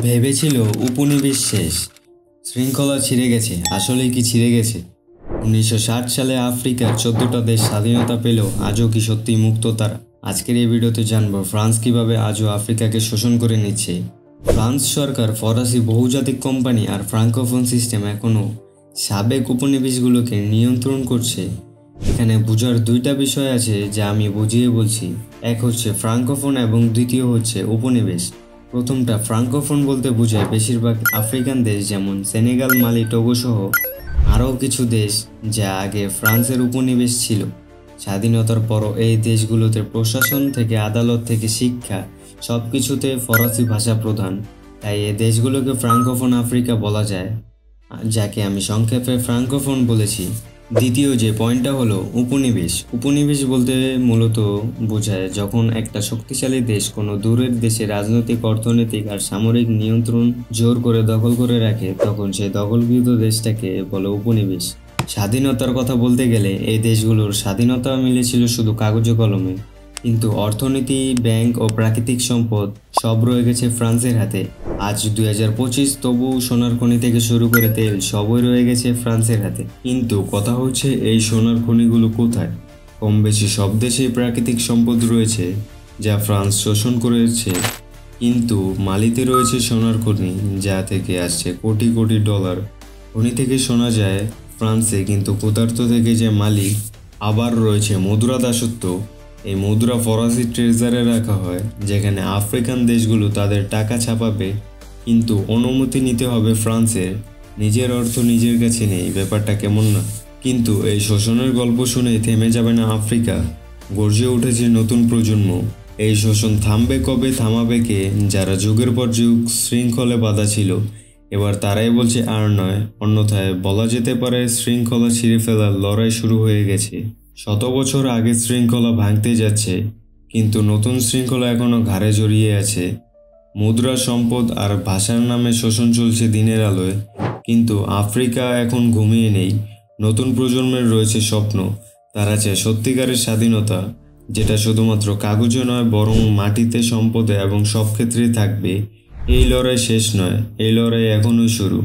ভেবেছিল উপনিবেশ শেষ, শৃঙ্খলা ছিঁড়ে গেছে। আসলেই কি ছিঁড়ে গেছে? 1960 সালে আফ্রিকার 14টা দেশ স্বাধীনতা পেলেও আজও কি সত্যি মুক্ত তারা? আজকের এই ভিডিওতে জানবো ফ্রান্স কিভাবে আজও আফ্রিকাকে শোষণ করে নিচ্ছে। ফ্রান্স সরকার, ফরাসি বহুজাতিক কোম্পানি আর ফ্রাঙ্কোফোন সিস্টেম এখনও সাবেক উপনিবেশগুলোকে নিয়ন্ত্রণ করছে। এখানে বোঝার দুইটা বিষয় আছে যা আমি বুঝিয়ে বলছি। এক হচ্ছে ফ্রাঙ্কোফোন এবং দ্বিতীয় হচ্ছে উপনিবেশ। প্রথমটা, ফ্রাঙ্কোফোন বলতে বোঝায় বেশিরভাগ আফ্রিকান দেশ যেমন সেনেগাল, মালি, টোগো সহ আরও কিছু দেশ যা আগে ফ্রান্সের উপনিবেশ ছিল। স্বাধীনতার পরও এই দেশগুলোতে প্রশাসন থেকে আদালত থেকে শিক্ষা সব কিছুতে ফরাসি ভাষা প্রধান, তাই এই দেশগুলোকে ফ্রাঙ্কোফোন আফ্রিকা বলা যায়, যাকে আমি সংক্ষেপে ফ্রাঙ্কোফোন বলেছি। দ্বিতীয় যে পয়েন্টটা হলো উপনিবেশ। উপনিবেশ বলতে মূলত বোঝায় যখন একটা শক্তিশালী দেশ কোনো দূরের দেশে রাজনৈতিক, অর্থনৈতিক আর সামরিক নিয়ন্ত্রণ জোর করে দখল করে রাখে, তখন সেই দখলকৃত দেশটাকে বলে উপনিবেশ। স্বাধীনতার কথা বলতে গেলে এই দেশগুলোর স্বাধীনতা মিলেছিল শুধু কাগজে কলমে, কিন্তু অর্থনীতি, ব্যাংক ও প্রাকৃতিক সম্পদ সব রয়ে গেছে ফ্রান্সের হাতে। আজ 2025, তবু সোনার খনি থেকে শুরু করে তেল সবই রয়ে গেছে ফ্রান্সের হাতে। কিন্তু কথা হচ্ছে, এই সোনার খনিগুলো কোথায়? কম বেশি সব দেশেই প্রাকৃতিক সম্পদ রয়েছে যা ফ্রান্স শোষণ করেছে, কিন্তু মালিতে রয়েছে সোনার খনি যা থেকে আসছে কোটি কোটি ডলার। খনি থেকে শোনা যায় ফ্রান্সে, কিন্তু ক্ষুধার্ত থেকে যে মালি। আবার রয়েছে মুদ্রা দাসত্ব। এই মুদ্রা ফরাসি ট্রেজারে রাখা হয়, যেখানে আফ্রিকান দেশগুলো তাদের টাকা ছাপাবে, কিন্তু অনুমতি নিতে হবে ফ্রান্সের। নিজের অর্থ নিজের কাছে নেই। ব্যাপারটা কেমন না? কিন্তু এই শোষণের গল্প শুনে থেমে যাবে না আফ্রিকা। গর্জে উঠেছে নতুন প্রজন্ম। এই শোষণ থামবে কবে, থামাবে কে? যারা যুগের পর যুগ শৃঙ্খলে বাঁধা ছিল, এবার তারাই বলছে আর নয়। অন্যথায় বলা যেতে পারে শৃঙ্খলা ছিঁড়ে ফেলার লড়াই শুরু হয়ে গেছে। শত বছর আগে শৃঙ্খলা ভাঙতে যাচ্ছে, কিন্তু নতুন শৃঙ্খলা এখনও ঘাড়ে জড়িয়ে আছে। মুদ্রা, সম্পদ আর ভাষার নামে শোষণ চলছে দিনের আলোয়, কিন্তু আফ্রিকা এখন ঘুমিয়ে নেই। নতুন প্রজন্মের রয়েছে স্বপ্ন। তারা চায় সত্যিকারের স্বাধীনতা, যেটা শুধুমাত্র কাগজে নয়, বরং মাটিতে, সম্পদে এবং সব ক্ষেত্রেই থাকবে। এই লড়াই শেষ নয়, এই লড়াই এখনই শুরু।